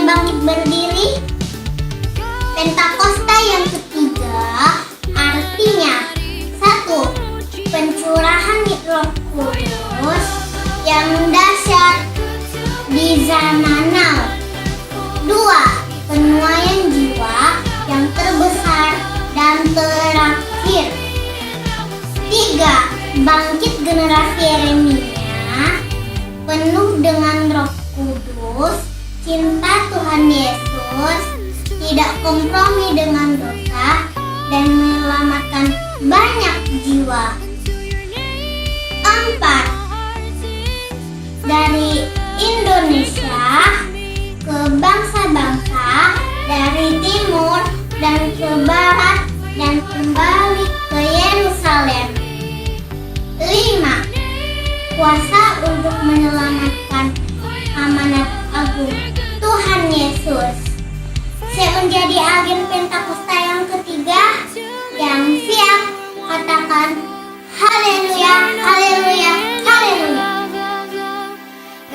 bangkit berdiri. Pentakosta yang ketiga artinya 1. Pencurahan Roh Kudus yang dahsyat di zaman now. 2. Penuaian jiwa yang terbesar dan terakhir. 3. Bangkit generasi Yeremia penuh dengan Roh Kudus, cinta Tuhan Yesus, tidak kompromi dengan dosa, dan menyelamatkan banyak jiwa. 4. Dari Indonesia ke bangsa-bangsa, dari timur dan ke barat, dan kembali ke Yerusalem. 5. Kuasa untuk menyelamatkan amanat agung Tuhan Yesus. Siap menjadi agen Pentakosta yang ketiga? Yang siap, katakan haleluya, haleluya, haleluya.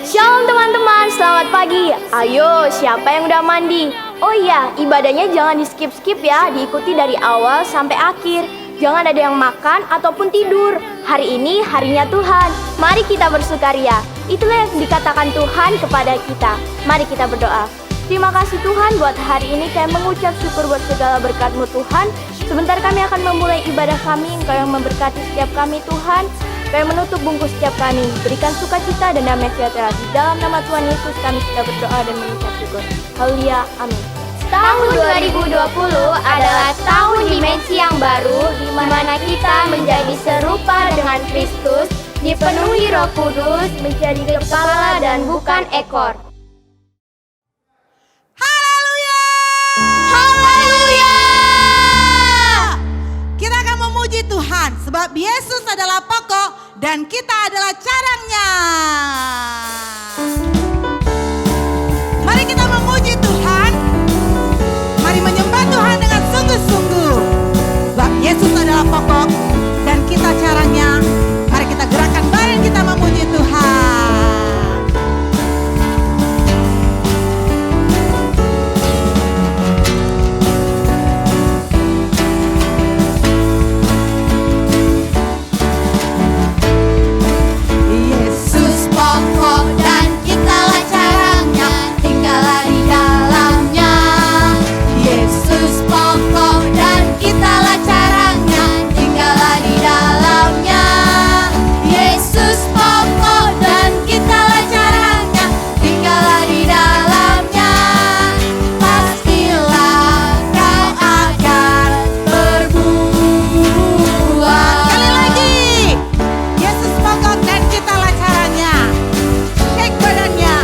Shalom teman-teman, selamat pagi. Ayo, siapa yang udah mandi? Oh iya, ibadahnya jangan di skip-skip ya, diikuti dari awal sampai akhir. Jangan ada yang makan ataupun tidur. Hari ini harinya Tuhan. Mari kita bersukaria. Itulah yang dikatakan Tuhan kepada kita. Mari kita berdoa. Terima kasih Tuhan buat hari ini kami mengucap syukur buat segala berkat-Mu Tuhan. Sebentar kami akan memulai ibadah kami. Engkau yang memberkati setiap kami Tuhan. Kau yang menutup bungkus setiap kami. Berikan sukacita dan damai sejahtera. Di dalam nama Tuhan Yesus kami sudah berdoa dan mengucap syukur. Haleluya, amin. Tahun 2020 adalah tahun dimensi yang baru di mana kita menjadi serupa dengan Kristus, dipenuhi Roh Kudus, menjadi kepala dan bukan ekor. Haleluya! Haleluya! Kita akan memuji Tuhan sebab Yesus adalah pokok dan kita adalah carangnya. Mari kita memuji Tuhan. Mari menyembah Tuhan dengan sungguh-sungguh. Sebab Yesus adalah pokok dan kita caranya. Mari kita gerakkan bareng kita memuji Tuhan. Yesus pokok dan kitalah caranya, tinggallah di dalamnya. Yesus pokok dan kitalah caranya, tinggallah di dalamnya. Yesus pokok dan kitalah caranya, tinggallah di dalamnya. Pastilah kau akan berbuah. Sekali lagi, Yesus pokok dan kitalah caranya. Shake badannya.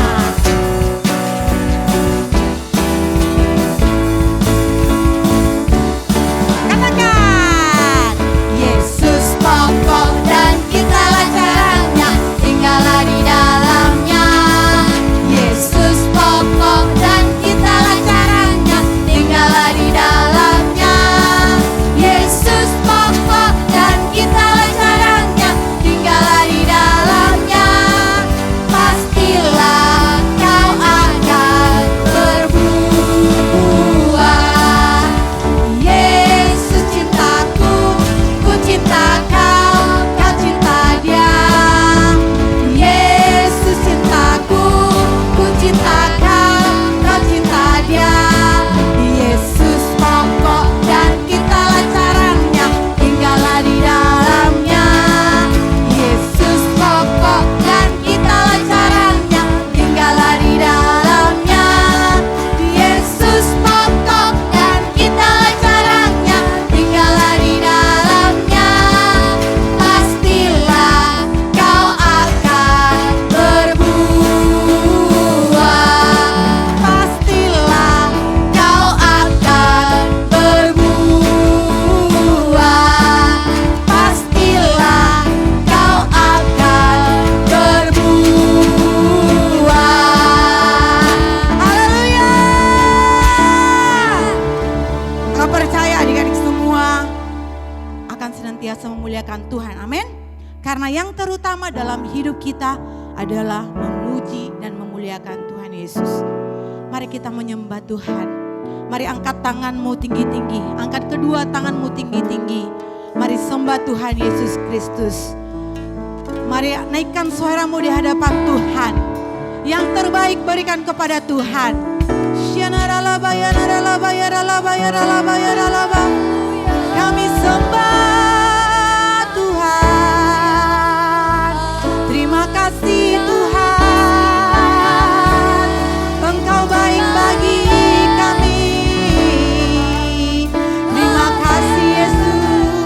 Katakan, Yesus pokok dan kitalah caranya, tinggallah di dalamnya. Yesus pokok dan kitalah caranya, tinggallah di dalamnya. Yesus pokok dan kitalah caranya, tinggallah di dalamnya. Pastilah kau akan berbuah. Yesus cintaku, ku cinta kau, kau cinta dia. Yesus cintaku, ku cinta kau, kau cinta dia. Yesus pokok dan kitalah caranya, tinggallah di dalamnya. Yesus pokok dan kitalah caranya, tinggallah di dalamnya. Yesus pokok dan kitalah caranya, tinggallah di dalamnya. Pastilah kau akan berbuah. Pastilah kau akan berbuah. Pastilah kau akan berbuah. Haleluya. Kau percaya adik-adik semua akan senantiasa memuliakan Tuhan, amin. Karena yang terutama dalam hidup kita adalah memuji dan memuliakan Tuhan Yesus. Mari Mari kita menyembah Tuhan. Mari angkat tanganmu tinggi-tinggi, angkat kedua tanganmu tinggi-tinggi. Mari sembah Tuhan Yesus Kristus. Mari naikkan suaramu di hadapan Tuhan. Yang terbaik berikan kepada Tuhan. Kami sembah Tuhan. Terima kasih Tuhan. Engkau baik bagi kami. Terima kasih Yesus.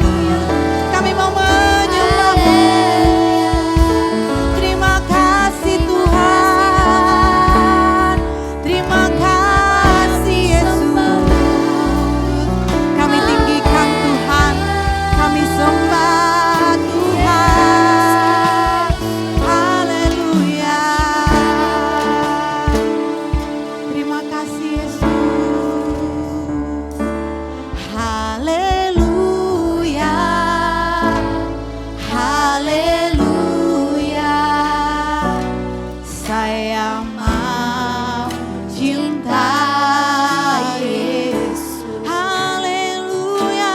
Kami mau menyembah-Mu. Terima kasih Tuhan. Terima kasih Yesus. Kami tinggikan Tuhan. Kami sembah Tuhan. Haleluya. Terima kasih Yesus. Haleluya. Haleluya. Saya mau cinta Yesus. Haleluya.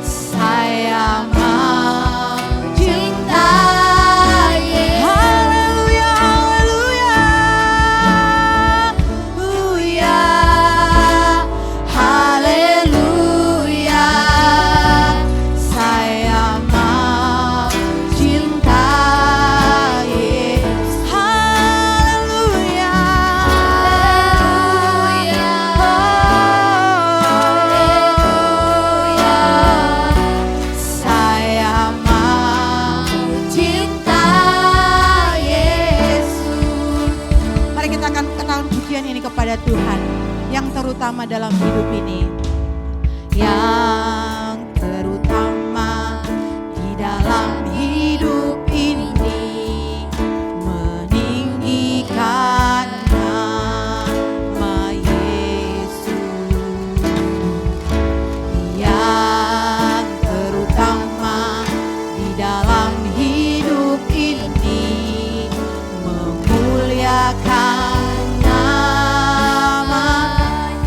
Saya mau cinta Yesus. Haleluya, haleluya. Haleluya. Saya mau cinta Yesus. Haleluya. Saya mau cinta Yesus. Mari kita akan katakan pujian ini kepada Tuhan yang terutama dalam hidup ini. Yang terutama di dalam hidup ini, meninggikan nama Yesus. Yang terutama di dalam hidup ini, memuliakan nama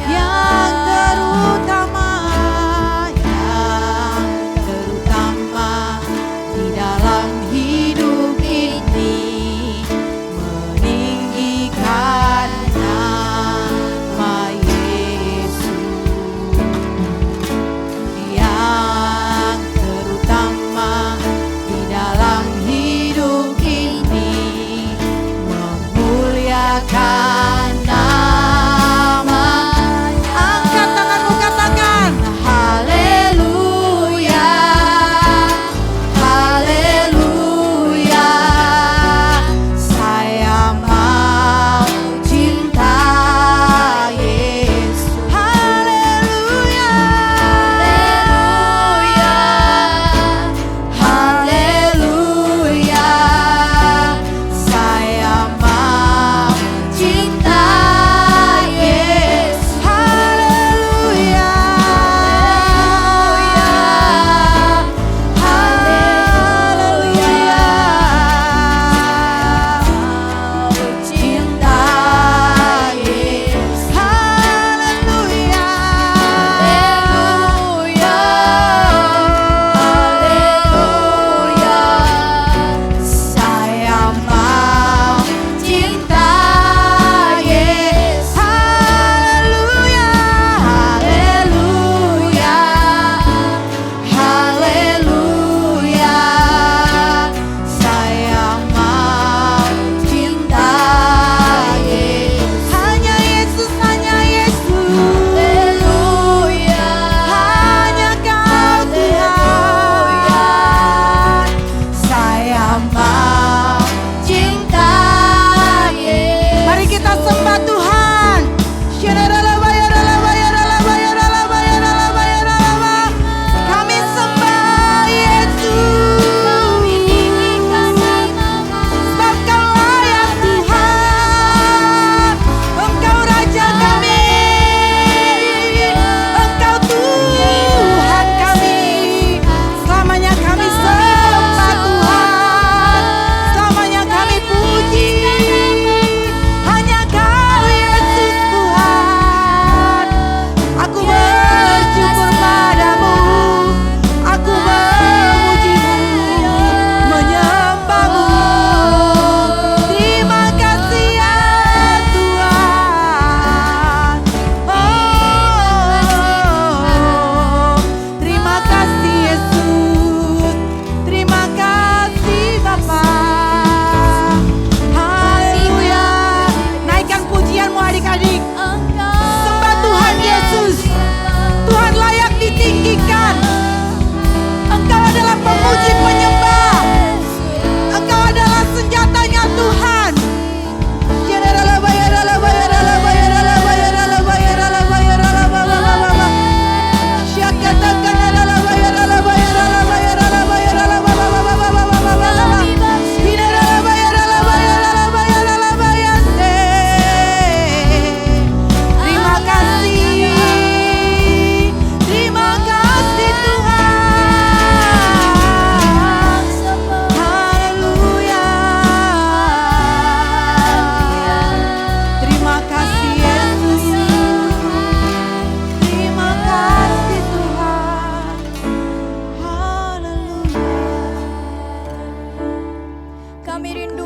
yang terutama di dalam hidup ini, meninggikan nama Yesus. Yang terutama di dalam hidup ini, memuliakan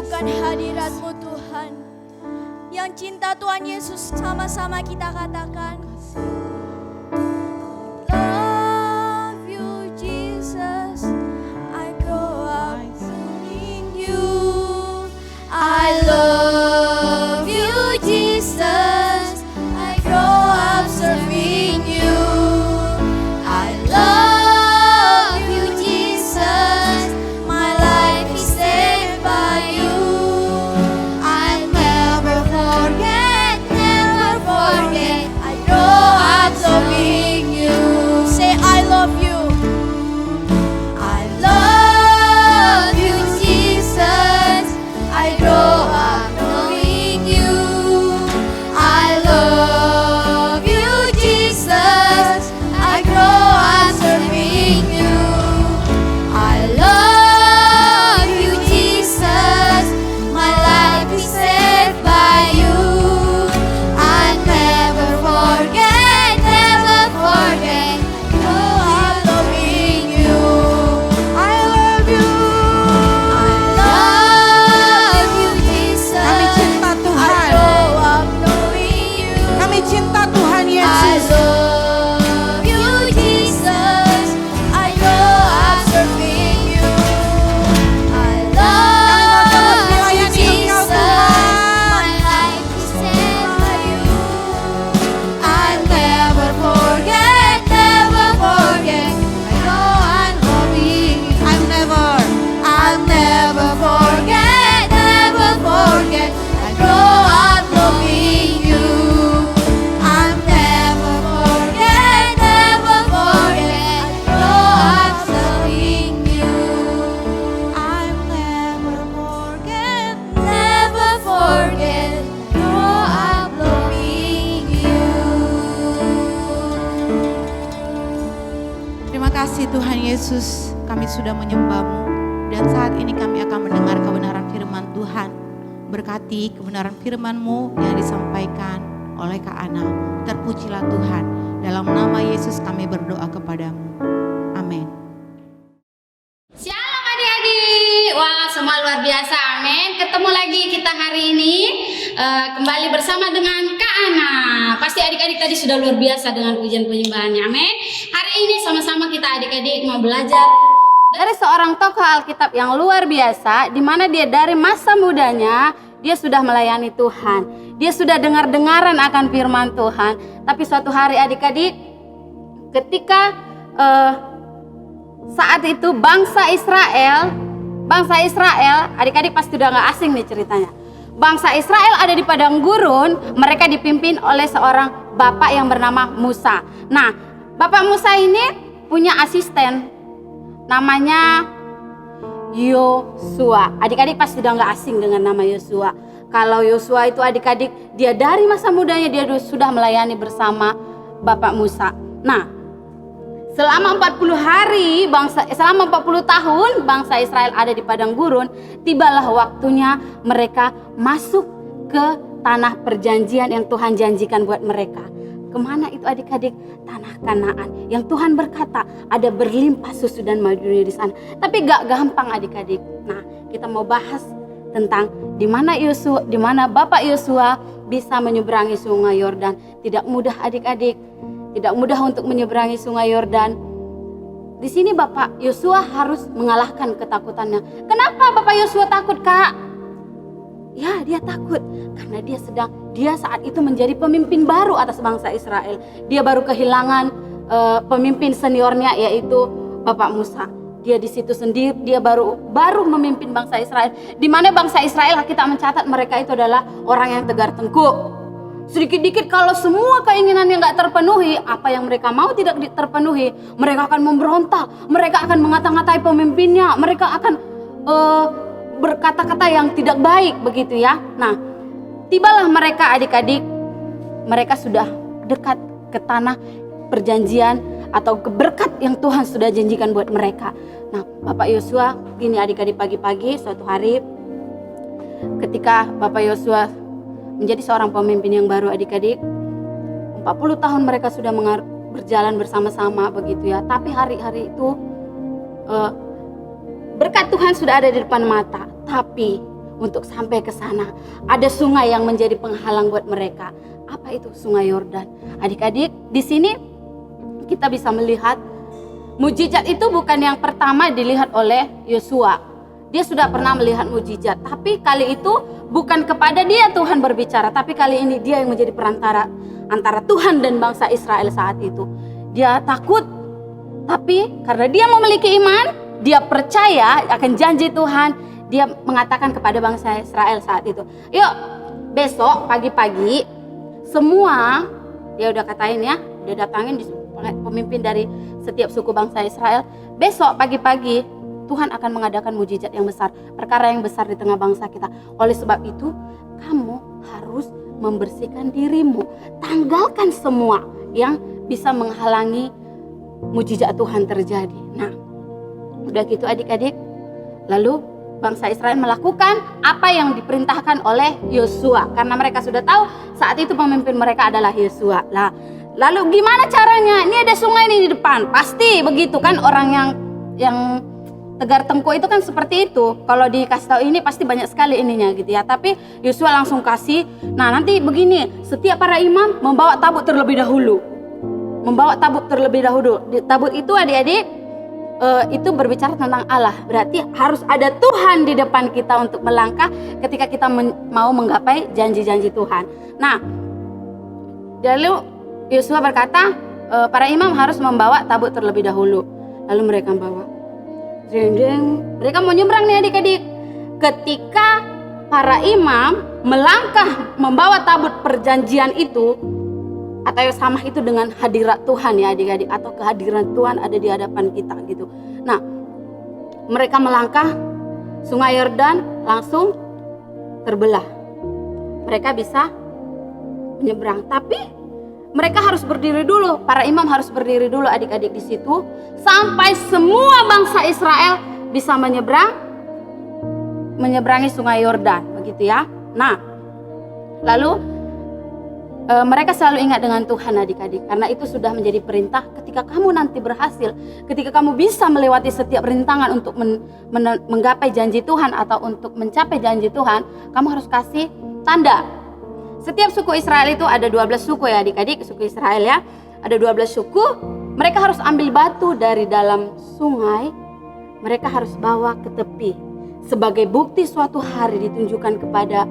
merindukan hadirat-Mu Tuhan. Yang cinta Tuhan Yesus, sama-sama kita katakan, love you Jesus, I grow up serving you. I love you Jesus, I grow up serving you. I love you Jesus, my life is saved by you. I never forget, I grow up serving you. Say I love you. I love you Jesus, I grow up knowing you. I love you Jesus, I grow up serving you. I love you Jesus, my life is saved by you. I never forget, I grow up loving you. I love you. I love you Jesus, Kami cinta I Tuhan. grow up knowing you. Kami cinta Tuhan I Yesus. love you Jesus, I grow up serving you. I love you Jesus, my life is saved by you. I never forget, I go on loving you. I'll I'll never forget, I grow up loving you. I'll never forget, I grow up serving you. I'll never forget. Grow up loving you. Terima kasih Tuhan Yesus, kami sudah menyembah-Mu dan saat ini kami akan mendengar kebenaran firman Tuhan. Berkati kebenaran firman-Mu yang disampaikan oleh Kak Ana. Terpujilah Tuhan. Dalam nama Yesus kami berdoa kepadamu. Amin. Shalom adik-adik. Wah, semua luar biasa. Amin. Ketemu lagi kita hari ini kembali bersama dengan Kak Ana. Pasti adik-adik tadi sudah luar biasa dengan pujian penyembahannya. Amin. Hari ini sama-sama kita adik-adik mau belajar dari seorang tokoh Alkitab yang luar biasa, di mana dia dari masa mudanya dia sudah melayani Tuhan. Dia sudah dengar-dengaran akan firman Tuhan. Tapi suatu hari adik-adik, ketika saat itu bangsa Israel, adik-adik pasti udah gak asing nih ceritanya. Bangsa Israel ada di padang gurun, mereka dipimpin oleh seorang bapak yang bernama Musa. Nah, bapak Musa ini punya asisten, namanya Yosua. Adik-adik pasti udah gak asing dengan nama Yosua. Kalau Yosua itu adik-adik, dia dari masa mudanya dia sudah melayani bersama bapak Musa. Nah, selama 40 tahun bangsa Israel ada di padang gurun, tibalah waktunya mereka masuk ke tanah perjanjian yang Tuhan janjikan buat mereka. Kemana itu adik-adik? Tanah Kanaan yang Tuhan berkata ada berlimpah susu dan madunya di sana. Tapi gak gampang adik-adik. Nah, kita mau bahas tentang di mana Bapak Yosua bisa menyeberangi Sungai Yordan. Tidak mudah adik-adik. Tidak mudah untuk menyeberangi Sungai Yordan. Di sini Bapak Yosua harus mengalahkan ketakutannya. Kenapa Bapak Yosua takut, Kak? Ya, dia takut karena dia saat itu menjadi pemimpin baru atas bangsa Israel. Dia baru kehilangan pemimpin seniornya, yaitu Bapak Musa. Dia di situ sendiri, dia baru memimpin bangsa Israel. Di mana bangsa Israel kita mencatat mereka itu adalah orang yang tegar tengkuk. Sedikit-dikit kalau semua keinginannya nggak terpenuhi, apa yang mereka mau tidak terpenuhi, mereka akan memberontak, mereka akan mengata-ngatai pemimpinnya, mereka akan berkata-kata yang tidak baik begitu ya. Nah, tibalah mereka adik-adik, mereka sudah dekat ke tanah perjanjian atau ke berkat yang Tuhan sudah janjikan buat mereka. Nah, Bapak Yosua, gini adik-adik, pagi-pagi suatu hari ketika Bapak Yosua menjadi seorang pemimpin yang baru adik-adik, 40 tahun mereka sudah berjalan bersama-sama begitu ya. Tapi hari-hari itu berkat Tuhan sudah ada di depan mata. Tapi untuk sampai ke sana. Ada sungai yang menjadi penghalang buat mereka. Apa itu sungai Yordan? Adik-adik, di sini kita bisa melihat mujizat itu bukan yang pertama dilihat oleh Yosua. Dia sudah pernah melihat mujizat, tapi kali itu bukan kepada dia Tuhan berbicara, tapi kali ini dia yang menjadi perantara antara Tuhan dan bangsa Israel saat itu. Dia takut, tapi karena dia memiliki iman, dia percaya akan janji Tuhan. Dia mengatakan kepada bangsa Israel saat itu, yuk besok pagi-pagi semua, dia udah katain ya, dia datangin pemimpin dari setiap suku bangsa Israel. Besok pagi-pagi Tuhan akan mengadakan mujizat yang besar, perkara yang besar di tengah bangsa kita. Oleh sebab itu kamu harus membersihkan dirimu, tanggalkan semua yang bisa menghalangi mujizat Tuhan terjadi. Nah, udah gitu adik-adik, lalu bangsa Israel melakukan apa yang diperintahkan oleh Yosua, karena mereka sudah tahu saat itu pemimpin mereka adalah Yosua. Lah, lalu gimana caranya? Ini ada sungai nih di depan, pasti begitu kan, orang yang tegar tengkuk itu kan seperti itu. Kalau dikasih tahu ini pasti banyak sekali ininya gitu ya. Tapi Yosua langsung kasih. Nah, nanti begini, setiap para imam membawa tabut terlebih dahulu. Tabut itu adik-adik itu berbicara tentang Allah. Berarti harus ada Tuhan di depan kita untuk melangkah ketika kita mau menggapai janji-janji Tuhan. Nah, lalu Yosua berkata, para imam harus membawa tabut terlebih dahulu. Lalu mereka membawa. Mereka mau nyebrang nih adik-adik. Ketika para imam melangkah membawa tabut perjanjian itu, atau sama itu dengan hadirat Tuhan ya adik-adik, atau kehadiran Tuhan ada di hadapan kita gitu. Nah, mereka melangkah, sungai Yordan langsung terbelah. Mereka bisa menyeberang, tapi mereka harus berdiri dulu, para imam harus berdiri dulu adik-adik di situ sampai semua bangsa Israel bisa menyeberangi sungai Yordan, begitu ya. Nah, lalu mereka selalu ingat dengan Tuhan adik-adik, karena itu sudah menjadi perintah. Ketika kamu nanti berhasil, ketika kamu bisa melewati setiap rintangan untuk menggapai janji Tuhan atau untuk mencapai janji Tuhan, kamu harus kasih tanda. Setiap suku Israel itu ada 12 suku ya adik-adik, suku Israel ya. Ada 12 suku, mereka harus ambil batu dari dalam sungai, mereka harus bawa ke tepi. Sebagai bukti suatu hari ditunjukkan kepada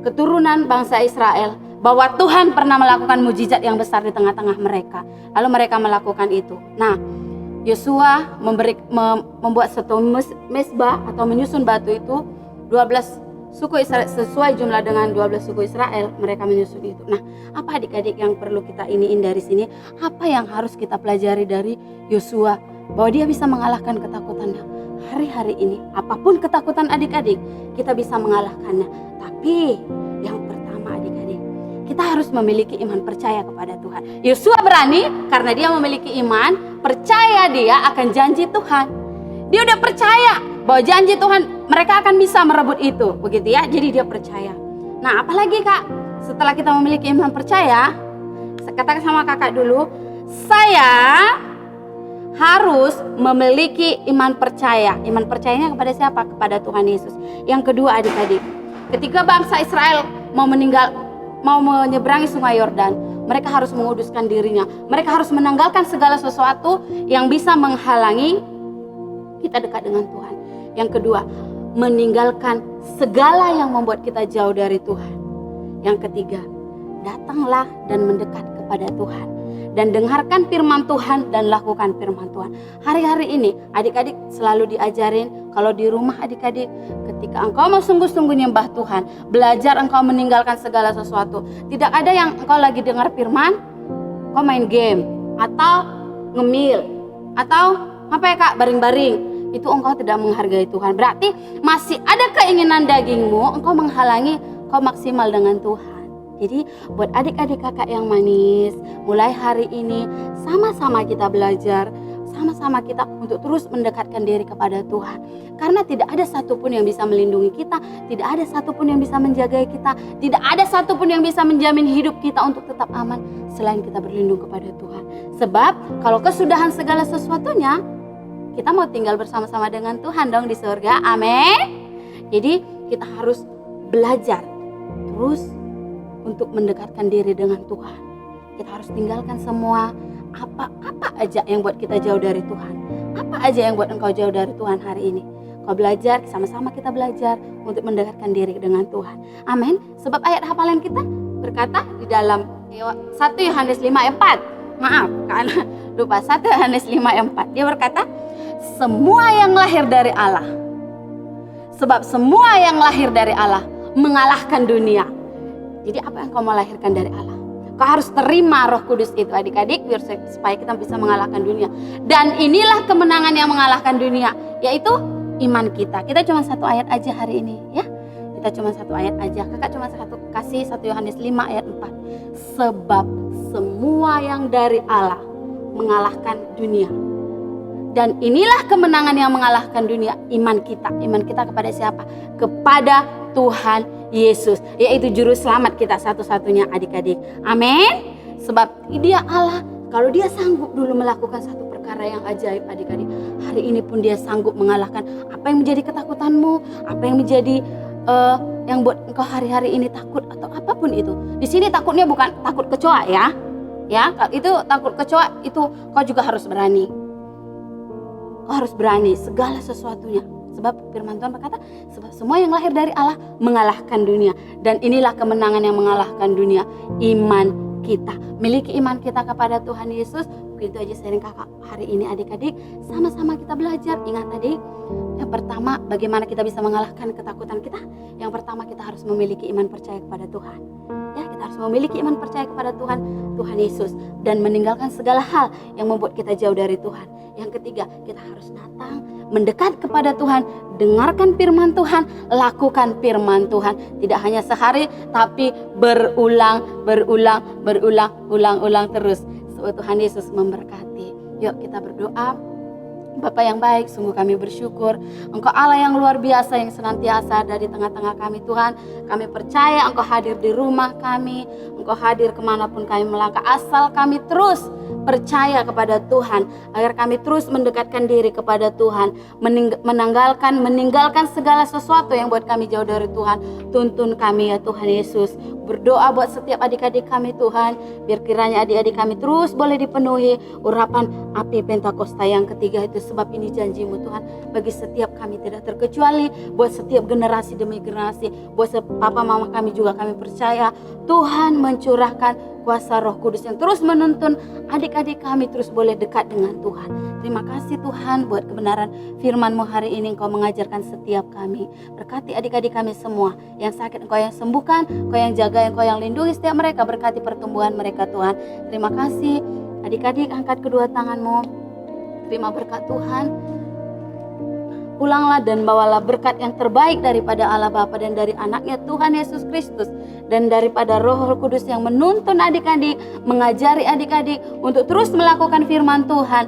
keturunan bangsa Israel bahwa Tuhan pernah melakukan mujizat yang besar di tengah-tengah mereka. Lalu mereka melakukan itu. Nah, Yosua membuat satu mesbah atau menyusun batu itu 12 suku Israel, sesuai jumlah dengan 12 suku Israel, mereka menyusun itu. Nah, apa adik-adik yang perlu kita iniin dari sini? Apa yang harus kita pelajari dari Yosua? Bahwa dia bisa mengalahkan ketakutannya. Hari-hari ini, apapun ketakutan adik-adik, kita bisa mengalahkannya. Tapi yang pertama adik-adik, kita harus memiliki iman percaya kepada Tuhan. Yosua berani karena dia memiliki iman, percaya dia akan janji Tuhan. Dia udah percaya bahwa janji Tuhan mereka akan bisa merebut itu, begitu ya. Jadi dia percaya. Nah, apalagi Kak, setelah kita memiliki iman percaya, katakan sama kakak dulu, saya harus memiliki iman percaya. Iman percayanya kepada siapa? Kepada Tuhan Yesus. Yang kedua adik-adik, ketika bangsa Israel mau menyeberangi sungai Yordan, mereka harus menguduskan dirinya. Mereka harus menanggalkan segala sesuatu yang bisa menghalangi kita dekat dengan Tuhan. Yang kedua, meninggalkan segala yang membuat kita jauh dari Tuhan. Yang ketiga, datanglah dan mendekat kepada Tuhan dan dengarkan firman Tuhan dan lakukan firman Tuhan. Hari-hari ini adik-adik selalu diajarin, kalau di rumah adik-adik, ketika engkau mau sungguh-sungguh nyembah Tuhan, belajar engkau meninggalkan segala sesuatu. Tidak ada yang engkau lagi dengar firman, engkau main game atau ngemil atau apa ya Kak, baring-baring. Itu engkau tidak menghargai Tuhan. Berarti masih ada keinginan dagingmu, engkau menghalangi engkau maksimal dengan Tuhan. Jadi buat adik-adik kakak yang manis, mulai hari ini sama-sama kita belajar, sama-sama kita untuk terus mendekatkan diri kepada Tuhan. Karena tidak ada satupun yang bisa melindungi kita, tidak ada satupun yang bisa menjaga kita, tidak ada satupun yang bisa menjamin hidup kita untuk tetap aman selain kita berlindung kepada Tuhan. Sebab kalau kesudahan segala sesuatunya, kita mau tinggal bersama-sama dengan Tuhan dong di surga. Amin. Jadi kita harus belajar terus untuk mendekatkan diri dengan Tuhan. Kita harus tinggalkan semua apa aja yang buat kita jauh dari Tuhan. Apa aja yang buat engkau jauh dari Tuhan hari ini. Kau belajar, sama-sama kita belajar untuk mendekatkan diri dengan Tuhan. Amin. Sebab ayat hafalan kita berkata di dalam 1 Yohanes 5 ayat 4. Maaf, karena lupa 1 Yohanes 5 ayat 4. Dia berkata, semua yang lahir dari Allah. Sebab semua yang lahir dari Allah mengalahkan dunia. Jadi apa yang kau mau lahirkan dari Allah? Kau harus terima Roh Kudus itu adik-adik biar supaya kita bisa mengalahkan dunia. Dan inilah kemenangan yang mengalahkan dunia, yaitu iman kita. Kita cuma satu ayat aja hari ini ya. Kita cuma satu ayat aja. Kakak cuma kasih 1 Yohanes 5 ayat 4. Sebab semua yang dari Allah mengalahkan dunia. Dan inilah kemenangan yang mengalahkan dunia, iman kita. Iman kita kepada siapa? Kepada Tuhan Yesus, yaitu juru selamat kita satu-satunya adik-adik. Amin. Sebab dia Allah, kalau dia sanggup dulu melakukan satu perkara yang ajaib adik-adik, hari ini pun dia sanggup mengalahkan apa yang menjadi ketakutanmu, apa yang menjadi yang buat engkau hari-hari ini takut atau apapun itu. Di sini takutnya bukan takut kecoa ya. Ya, kalau itu takut kecoa itu kau juga harus berani. Kau harus berani segala sesuatunya. Sebab firman Tuhan berkata, sebab semua yang lahir dari Allah mengalahkan dunia. Dan inilah kemenangan yang mengalahkan dunia, iman kita. Miliki iman kita kepada Tuhan Yesus. Begitu aja sharing kakak hari ini adik-adik. Sama-sama kita belajar. Ingat tadi, yang pertama bagaimana kita bisa mengalahkan ketakutan kita. Yang pertama kita harus memiliki iman percaya kepada Tuhan. Ya, kita harus memiliki iman percaya kepada Tuhan Yesus. Dan meninggalkan segala hal yang membuat kita jauh dari Tuhan. Yang ketiga, kita harus datang mendekat kepada Tuhan, dengarkan firman Tuhan, lakukan firman Tuhan. Tidak hanya sehari, tapi berulang terus. Sebab Tuhan Yesus memberkati. Yuk kita berdoa. Bapa yang baik, sungguh kami bersyukur Engkau Allah yang luar biasa yang senantiasa ada di tengah-tengah kami Tuhan. Kami percaya Engkau hadir di rumah kami, Engkau hadir kemanapun kami melangkah, asal kami terus percaya kepada Tuhan, agar kami terus mendekatkan diri kepada Tuhan, meninggalkan segala sesuatu yang buat kami jauh dari Tuhan. Tuntun kami ya Tuhan Yesus. Berdoa buat setiap adik-adik kami Tuhan, biar kiranya adik-adik kami terus boleh dipenuhi urapan api Pentakosta yang ketiga itu. Sebab ini janji-Mu Tuhan bagi setiap kami tidak terkecuali, buat setiap generasi demi generasi, buat papa mama kami juga kami percaya Tuhan mencurahkan kuasa Roh Kudus yang terus menuntun adik-adik kami terus boleh dekat dengan Tuhan. Terima kasih Tuhan buat kebenaran firman-Mu hari ini. Engkau mengajarkan setiap kami. Berkati adik-adik kami semua. Yang sakit Engkau yang sembuhkan, Engkau yang jaga, Engkau yang lindungi setiap mereka. Berkati pertumbuhan mereka Tuhan. Terima kasih. Adik-adik angkat kedua tangan-Mu. Terima berkat Tuhan. Pulanglah dan bawalah berkat yang terbaik daripada Allah Bapa dan dari anaknya Tuhan Yesus Kristus, dan daripada Roh Kudus yang menuntun adik-adik, mengajari adik-adik untuk terus melakukan firman Tuhan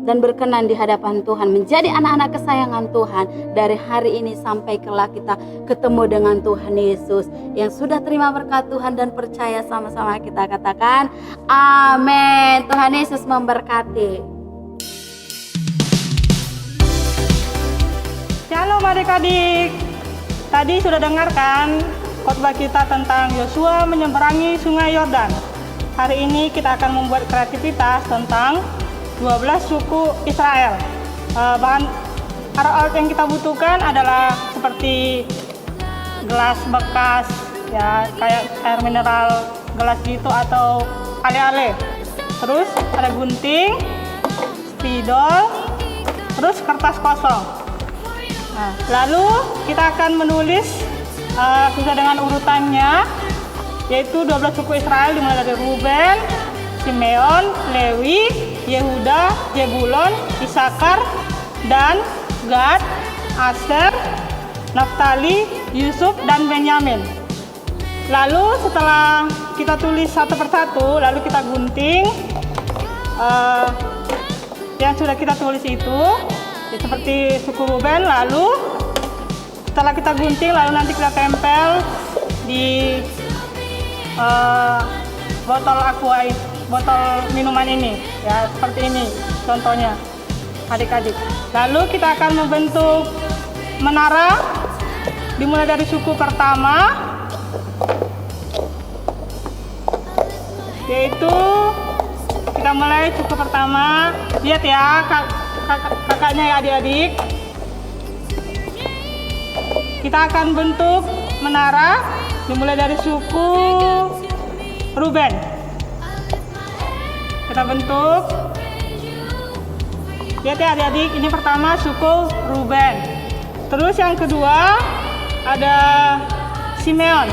dan berkenan di hadapan Tuhan, menjadi anak-anak kesayangan Tuhan dari hari ini sampai kelak kita ketemu dengan Tuhan Yesus. Yang sudah terima berkat Tuhan dan percaya, sama-sama kita katakan amin. Tuhan Yesus memberkati. Shalom adik-adik. Tadi sudah dengarkan khotbah kita tentang Yosua menyeberangi sungai Yordan. Hari ini kita akan membuat kreativitas tentang 12 suku Israel. Bahan alat yang kita butuhkan adalah seperti gelas bekas ya, kayak air mineral gelas gitu atau ale-ale. Terus ada gunting, spidol, terus kertas kosong. Nah, lalu kita akan menulis sesuai dengan urutannya, yaitu 12 suku Israel dimulai dari Ruben, Simeon, Lewi, Yehuda, Zebulon, Isakar, Dan, Gad, Aser, Naftali, Yusuf, dan Benyamin. Lalu setelah kita tulis satu persatu, lalu kita gunting yang sudah kita tulis itu. Seperti suku Ruben, lalu setelah kita gunting, lalu nanti kita tempel di botol minuman ini, ya seperti ini contohnya, adik-adik. Lalu kita akan membentuk menara dimulai dari suku pertama, yaitu kita mulai suku pertama. Lihat ya kakaknya ya adik-adik. Kita akan bentuk menara dimulai dari suku Ruben. Kita bentuk. Lihat ya adik-adik, ini pertama suku Ruben. Terus yang kedua ada Simeon.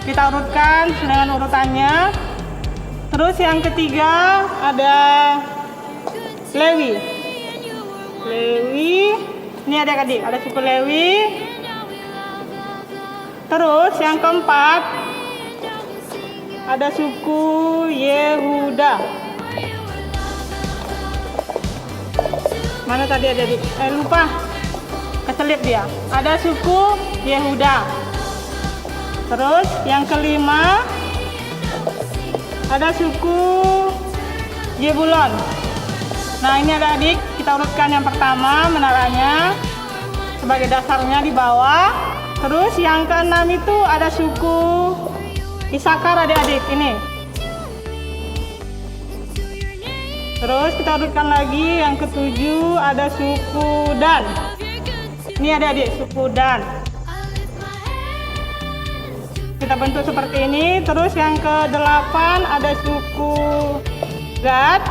Kita urutkan dengan urutannya. Terus yang ketiga ada Lewi. Ini adik-adik, ada suku Lewi. Terus yang keempat ada suku Yehuda. Mana tadi adik-adik? Lupa, keselip dia. Ada suku Yehuda. Terus yang kelima ada suku Zebulon. Nah ini adik-adik, kita urutkan yang pertama menaranya sebagai dasarnya di bawah. Terus yang keenam itu ada suku Isakar adik-adik ini. Terus kita urutkan lagi yang ketujuh ada suku Dan. Ini adik-adik, suku Dan. Kita bentuk seperti ini. Terus yang ke-8 ada suku Gad.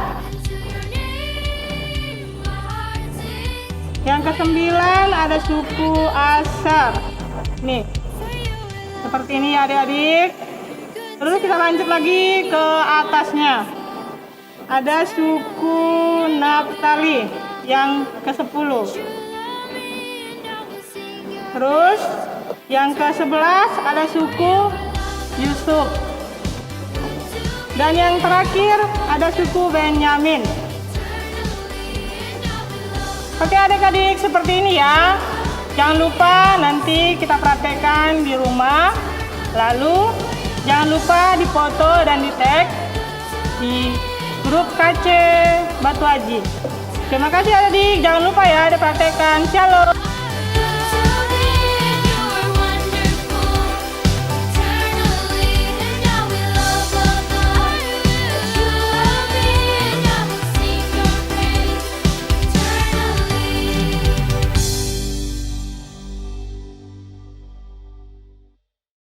Yang ke-9 ada suku Aser. Nih, seperti ini ya adik-adik. Terus kita lanjut lagi ke atasnya. Ada suku Naftali yang ke-10. Terus yang ke-11 ada suku Yusuf. Dan yang terakhir ada suku Benyamin. Oke adik-adik, seperti ini ya. Jangan lupa nanti kita praktekkan di rumah. Lalu jangan lupa dipoto dan di tag di grup KC Batu Aji. Terima kasih adik-adik. Jangan lupa ya dipraktekkan. Shalom.